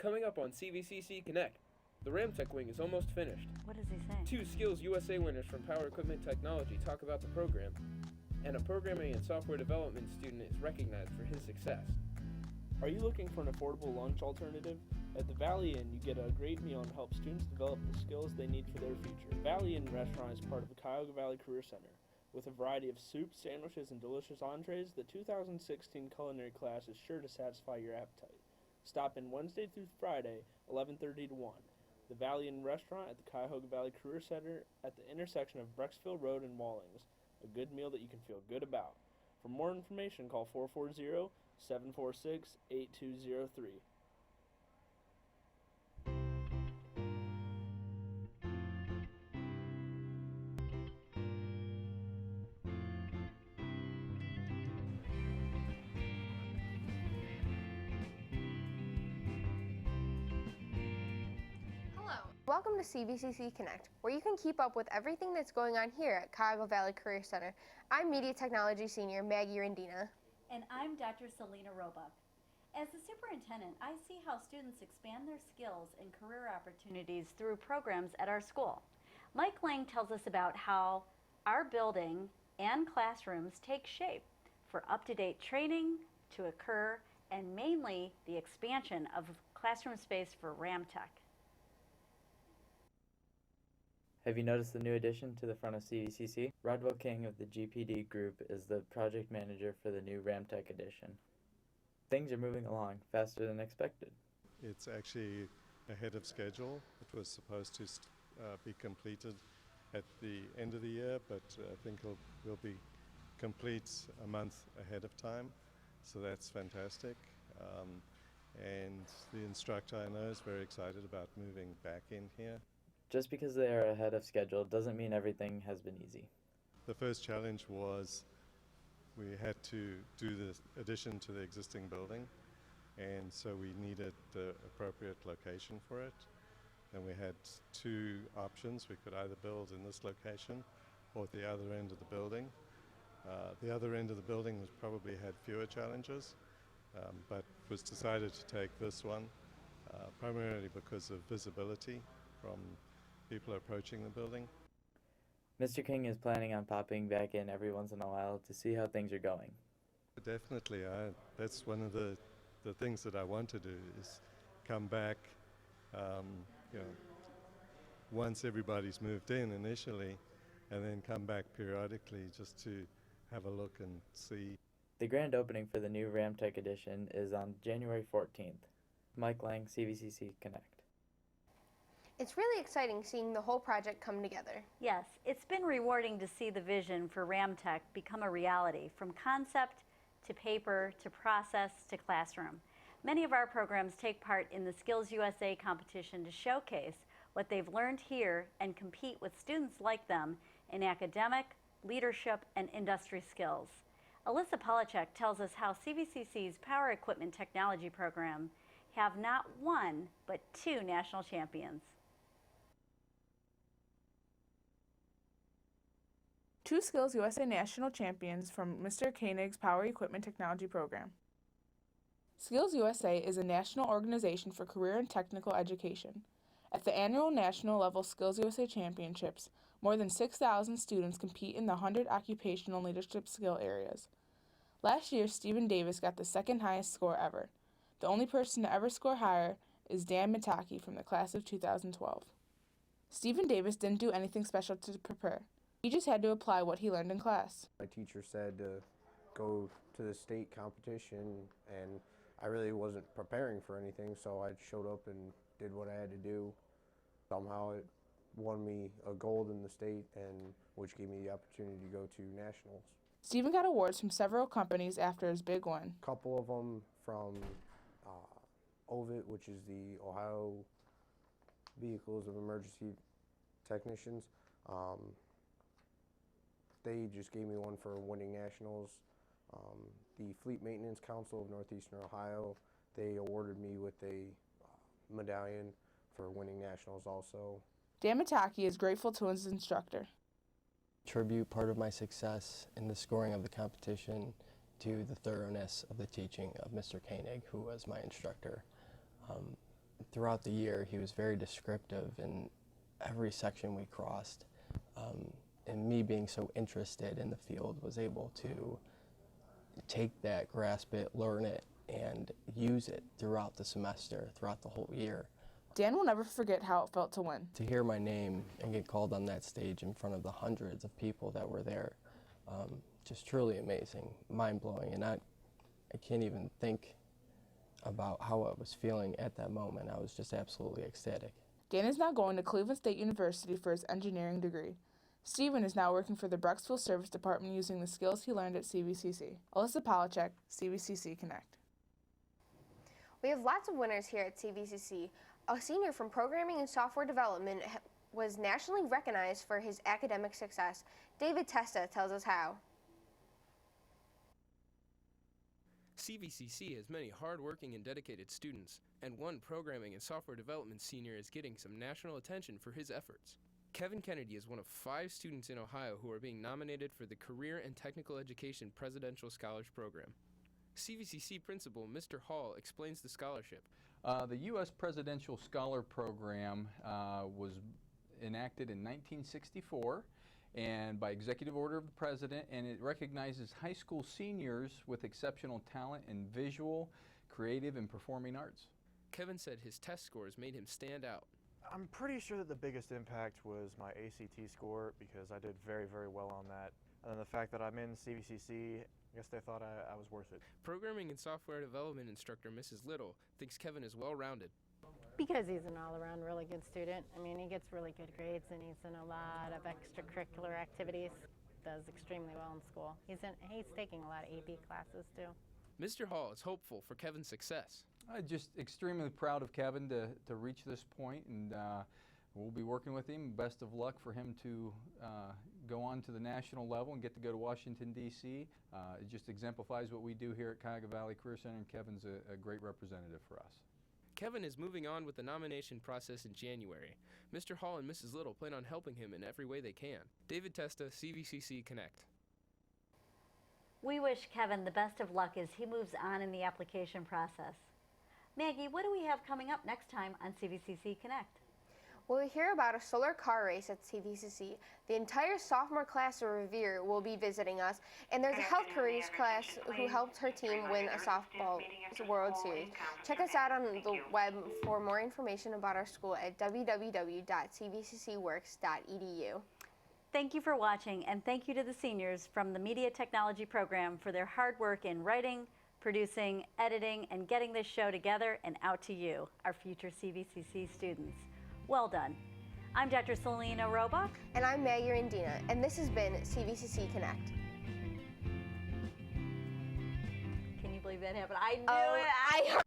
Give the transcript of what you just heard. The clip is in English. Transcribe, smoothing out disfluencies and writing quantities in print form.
Coming up on CVCC Connect, the Ramtech wing is almost finished. What is he saying? 2 Skills USA winners from Power Equipment Technology talk about the program, and a programming and software development student is recognized for his success. Are you looking for an affordable lunch alternative? At the Valley Inn, you get a great meal to help students develop the skills they need for their future. Valley Inn Restaurant is part of the Cuyahoga Valley Career Center. With a variety of soups, sandwiches, and delicious entrees, the 2016 culinary class is sure to satisfy your appetite. Stop in Wednesday through Friday, 11:30 to 1. The Valley Inn Restaurant at the Cuyahoga Valley Career Center at the intersection of Brecksville Road and Wallings. A good meal that you can feel good about. For more information, call 440-746-8203. Welcome to CVCC Connect, where you can keep up with everything that's going on here at Cuyahoga Valley Career Center. I'm Media Technology Senior Maggie Rendina. And I'm Dr. Selena Roebuck. As the superintendent, I see how students expand their skills and career opportunities through programs at our school. Mike Lang tells us about how our building and classrooms take shape for up-to-date training to occur, and mainly the expansion of classroom space for Ramtech. Have you noticed the new addition to the front of CVCC? Rodwell King of the GPD group is the project manager for the new Ramtech edition. Things are moving along faster than expected. It's actually ahead of schedule. It was supposed to be completed at the end of the year, but I think we'll be complete a month ahead of time, so that's fantastic. And the instructor I know is very excited about moving back in here. Just because they are ahead of schedule doesn't mean everything has been easy. The first challenge was we had to do the addition to the existing building, and so we needed the appropriate location for it. And we had 2 options. We could either build in this location or at the other end of the building. The other end of the building was probably had fewer challenges, but it was decided to take this one, primarily because of visibility from people approaching the building. Mr. King is planning on popping back in every once in a while to see how things are going. Definitely, that's one of the things that I want to do is come back, once everybody's moved in initially, and then come back periodically just to have a look and see. The grand opening for the new Ramtech edition is on January 14th. Mike Lang, CVCC Connect. It's really exciting seeing the whole project come together. Yes, it's been rewarding to see the vision for Ramtech become a reality, from concept to paper to process to classroom. Many of our programs take part in the Skills USA competition to showcase what they've learned here and compete with students like them in academic, leadership, and industry skills. Alyssa Polachek tells us how CVCC's Power Equipment Technology program have not one, but 2 national champions. 2 Skills USA National Champions from Mr. Koenig's Power Equipment Technology Program. Skills USA is a national organization for career and technical education. At the annual national level Skills USA Championships, more than 6,000 students compete in the 100 occupational leadership skill areas. Last year, Stephen Davis got the 2nd highest score ever. The only person to ever score higher is Dan Mitaki from the class of 2012. Stephen Davis didn't do anything special to prepare. He just had to apply what he learned in class. My teacher said to go to the state competition, and I really wasn't preparing for anything, so I showed up and did what I had to do. Somehow it won me a gold in the state, and which gave me the opportunity to go to nationals. Stephen got awards from several companies after his big win. A couple of them from OVIT, which is the Ohio Vehicles of Emergency Technicians. They just gave me one for winning nationals. The Fleet Maintenance Council of Northeastern Ohio, they awarded me with a medallion for winning nationals also. Dan Mitaki is grateful to his instructor. Attribute part of my success in the scoring of the competition to the thoroughness of the teaching of Mr. Koenig, who was my instructor. throughout the year, he was very descriptive in every section we crossed. And me being so interested in the field was able to take that, grasp it, learn it, and use it throughout the semester, throughout the whole year. Dan will never forget how it felt to win. To hear my name and get called on that stage in front of the hundreds of people that were there, just truly amazing, mind-blowing, and I can't even think about how I was feeling at that moment. I was just absolutely ecstatic. Dan is now going to Cleveland State University for his engineering degree. Stephen is now working for the Brecksville Service Department using the skills he learned at CVCC. Alyssa Polachek, CVCC Connect. We have lots of winners here at CVCC. A senior from Programming and Software Development was nationally recognized for his academic success. David Testa tells us how. CVCC has many hardworking and dedicated students, and one Programming and Software Development senior is getting some national attention for his efforts. Kevin Kennedy is one of 5 students in Ohio who are being nominated for the Career and Technical Education Presidential Scholars Program. CVCC Principal Mr. Hall explains the scholarship. The U.S. Presidential Scholar Program was enacted in 1964 and by executive order of the President, and it recognizes high school seniors with exceptional talent in visual, creative, and performing arts. Kevin said his test scores made him stand out. I'm pretty sure that the biggest impact was my ACT score because I did very, very well on that. And then the fact that I'm in CVCC, I guess they thought I was worth it. Programming and Software Development instructor Mrs. Little thinks Kevin is well-rounded. Because he's an all-around really good student. I mean, he gets really good grades and he's in a lot of extracurricular activities. Does extremely well in school. He's taking a lot of AP classes too. Mr. Hall is hopeful for Kevin's success. I'm just extremely proud of Kevin to reach this point, and we'll be working with him. Best of luck for him to go on to the national level and get to go to Washington, D.C. It just exemplifies what we do here at Cuyahoga Valley Career Center, and Kevin's a great representative for us. Kevin is moving on with the nomination process in January. Mr. Hall and Mrs. Little plan on helping him in every way they can. David Testa, CVCC Connect. We wish Kevin the best of luck as he moves on in the application process. Maggie, what do we have coming up next time on CVCC Connect? We'll hear about a solar car race at CVCC. The entire sophomore class of Revere will be visiting us, and there's a health careers class who helped her team win a softball World Series. Check us out on the web for more information about our school at www.cvccworks.edu. Thank you for watching, and thank you to the seniors from the Media Technology Program for their hard work in writing, producing, editing, and getting this show together and out to you, our future CVCC students. Well done. I'm Dr. Selena Robach. And I'm Maggie Randina, and this has been CVCC Connect. Can you believe that happened? I knew it! I